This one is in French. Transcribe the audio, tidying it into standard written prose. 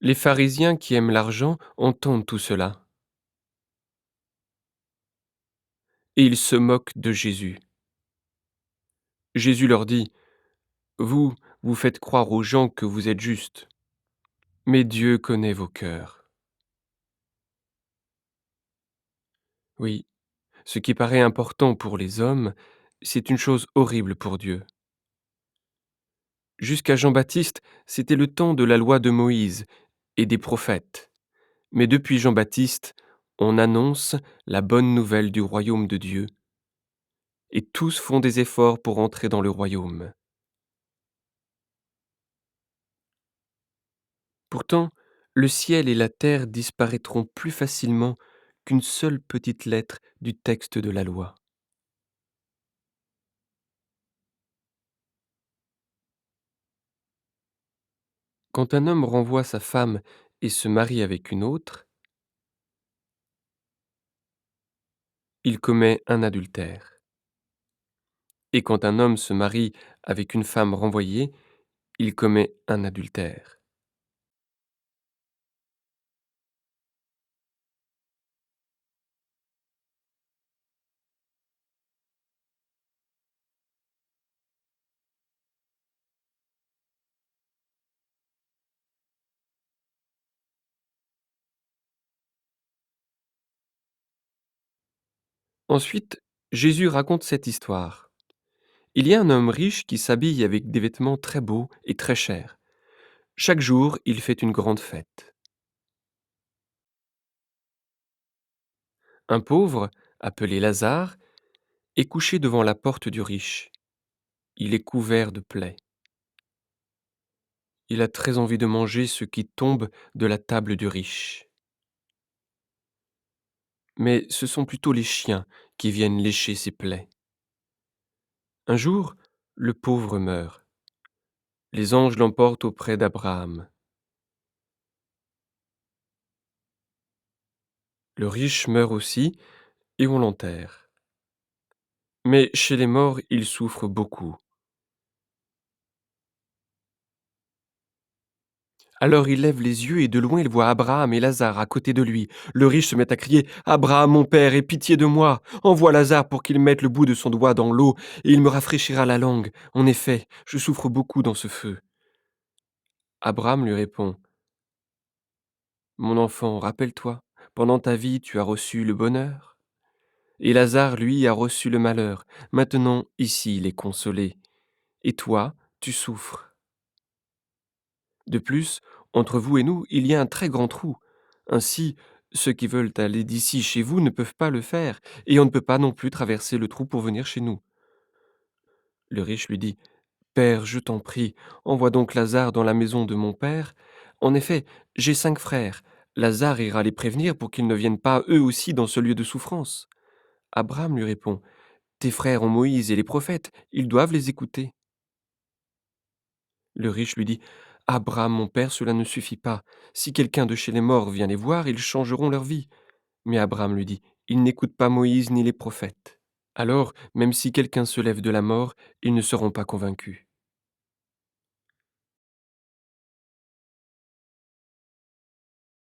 Les pharisiens qui aiment l'argent entendent tout cela, et ils se moquent de Jésus. Jésus leur dit: Vous, vous faites croire aux gens que vous êtes justes, mais Dieu connaît vos cœurs. Oui, ce qui paraît important pour les hommes, c'est une chose horrible pour Dieu. Jusqu'à Jean-Baptiste, c'était le temps de la loi de Moïse et des prophètes. Mais depuis Jean-Baptiste, on annonce la bonne nouvelle du royaume de Dieu, et tous font des efforts pour entrer dans le royaume. Pourtant, le ciel et la terre disparaîtront plus facilement qu'une seule petite lettre du texte de la loi. Quand un homme renvoie sa femme et se marie avec une autre, il commet un adultère. Et quand un homme se marie avec une femme renvoyée, il commet un adultère. Ensuite, Jésus raconte cette histoire. Il y a un homme riche qui s'habille avec des vêtements très beaux et très chers. Chaque jour, il fait une grande fête. Un pauvre, appelé Lazare, est couché devant la porte du riche. Il est couvert de plaies. Il a très envie de manger ce qui tombe de la table du riche. Mais ce sont plutôt les chiens qui viennent lécher ses plaies. Un jour, le pauvre meurt. Les anges l'emportent auprès d'Abraham. Le riche meurt aussi et on l'enterre. Mais chez les morts, il souffre beaucoup. Alors il lève les yeux et de loin il voit Abraham et Lazare à côté de lui. Le riche se met à crier: Abraham, mon père, aie pitié de moi. Envoie Lazare pour qu'il mette le bout de son doigt dans l'eau et il me rafraîchira la langue. En effet, je souffre beaucoup dans ce feu. Abraham lui répond: Mon enfant, rappelle-toi, pendant ta vie tu as reçu le bonheur, et Lazare, lui, a reçu le malheur. Maintenant, ici, il est consolé, et toi, tu souffres. De plus, entre vous et nous, il y a un très grand trou. Ainsi, ceux qui veulent aller d'ici chez vous ne peuvent pas le faire, et on ne peut pas non plus traverser le trou pour venir chez nous. Le riche lui dit: Père, je t'en prie, envoie donc Lazare dans la maison de mon père. En effet, j'ai 5 frères. Lazare ira les prévenir pour qu'ils ne viennent pas eux aussi dans ce lieu de souffrance. Abraham lui répond: Tes frères ont Moïse et les prophètes, ils doivent les écouter. Le riche lui dit: Abraham, mon père, cela ne suffit pas. Si quelqu'un de chez les morts vient les voir, ils changeront leur vie. Mais Abraham lui dit: Ils n'écoutent pas Moïse ni les prophètes. Alors, même si quelqu'un se lève de la mort, ils ne seront pas convaincus.